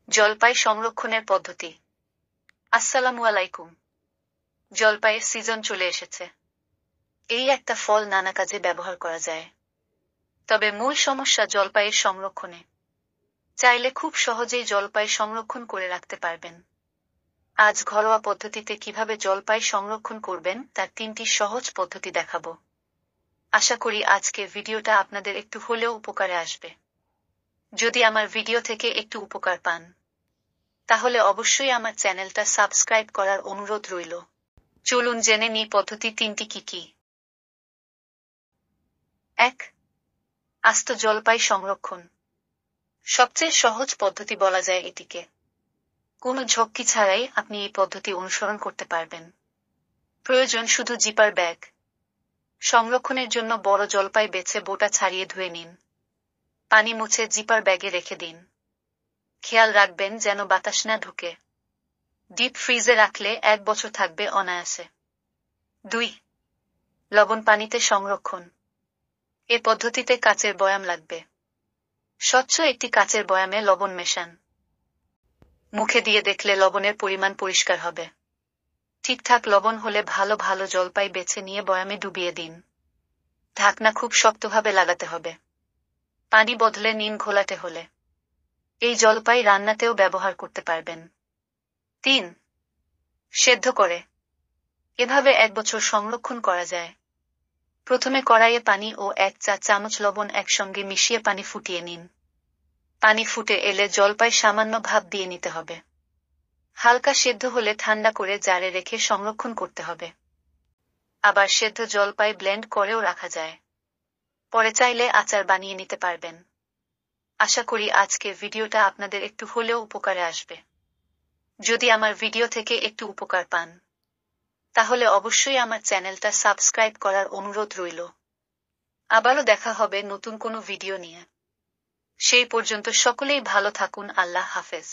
জলপাই সংরক্ষণের পদ্ধতি। আসসালামু আলাইকুম। জলপাইয়ের সিজন চলে এসেছে। এই একটা ফল নানা কাজে ব্যবহার করা যায়। তবে মূল সমস্যা জলপাইয়ের সংরক্ষণে। চাইলে খুব সহজেই জলপাই সংরক্ষণ করে রাখতে পারবেন। আজ ঘরোয়া পদ্ধতিতে কিভাবে জলপাই সংরক্ষণ করবেন তার 3টি সহজ পদ্ধতি দেখাবো। আশা করি আজকের ভিডিওটা আপনাদের একটু হলেও উপকারে আসবে। যদি আমার ভিডিও থেকে একটু উপকার পান, তাহলে অবশ্যই আমার চ্যানেলটা সাবস্ক্রাইব করার অনুরোধ রইল। চলুন জেনে নিই পদ্ধতি 3টি কি কি। 1. আস্ত জলপাই সংরক্ষণ। সবচেয়ে সহজ পদ্ধতি বলা যায় এটিকে। কোনো ঝক্কি ছাড়াই আপনি এই পদ্ধতি অনুসরণ করতে পারবেন। প্রয়োজন শুধু জিপার ব্যাগ। সংরক্ষণের জন্য বড় জলপাই বেছে বোটা ছাড়িয়ে ধুয়ে নিন। পানি মুছে জিপার ব্যাগে রেখে দিন। খেয়াল রাখবেন যেন বাতাস না ঢুকে। ডিপ ফ্রিজে রাখলে 1 বছর থাকবে অনায়াসে। 2. লবণ পানিতে সংরক্ষণ। এ পদ্ধতিতে কাচের বয়াম লাগবে। স্বচ্ছ একটি কাচের বয়ামে লবণ মেশান। মুখে দিয়ে দেখলে লবণের পরিমাণ পরিষ্কার হবে। ঠিকঠাক লবণ হলে ভালো ভালো জলপাই বেছে নিয়ে বয়ামে ডুবিয়ে দিন। ঢাকনা খুব শক্তভাবে লাগাতে হবে। পানি বদলে নিন ঘোলাটে হলে। এই জলপাই রান্নাতেও ব্যবহার করতে পারবেন। 3. সেদ্ধ করে। এভাবে 1 বছর সংরক্ষণ করা যায়। প্রথমে কড়াইয়ে পানি ও 1 চা চামচ লবণ একসঙ্গে মিশিয়ে পানি ফুটিয়ে নিন। পানি ফুটে এলে জলপাই সামান্য ভাপ দিয়ে নিতে হবে। হালকা সেদ্ধ হলে ঠান্ডা করে জারে রেখে সংরক্ষণ করতে হবে। আবার সেদ্ধ জলপাই ব্লেন্ড করেও রাখা যায়। পরে চাইলে আচার বানিয়ে নিতে পারবেন। আশা করি আজকের ভিডিওটা আপনাদের একটু হলেও উপকারে আসবে। যদি আমার ভিডিও থেকে একটু উপকার পান, তাহলে অবশ্যই আমার চ্যানেলটা সাবস্ক্রাইব করার অনুরোধ রইল। আবারও দেখা হবে নতুন কোনো ভিডিও নিয়ে। সেই পর্যন্ত সকলেই ভালো থাকুন। আল্লাহ হাফেজ।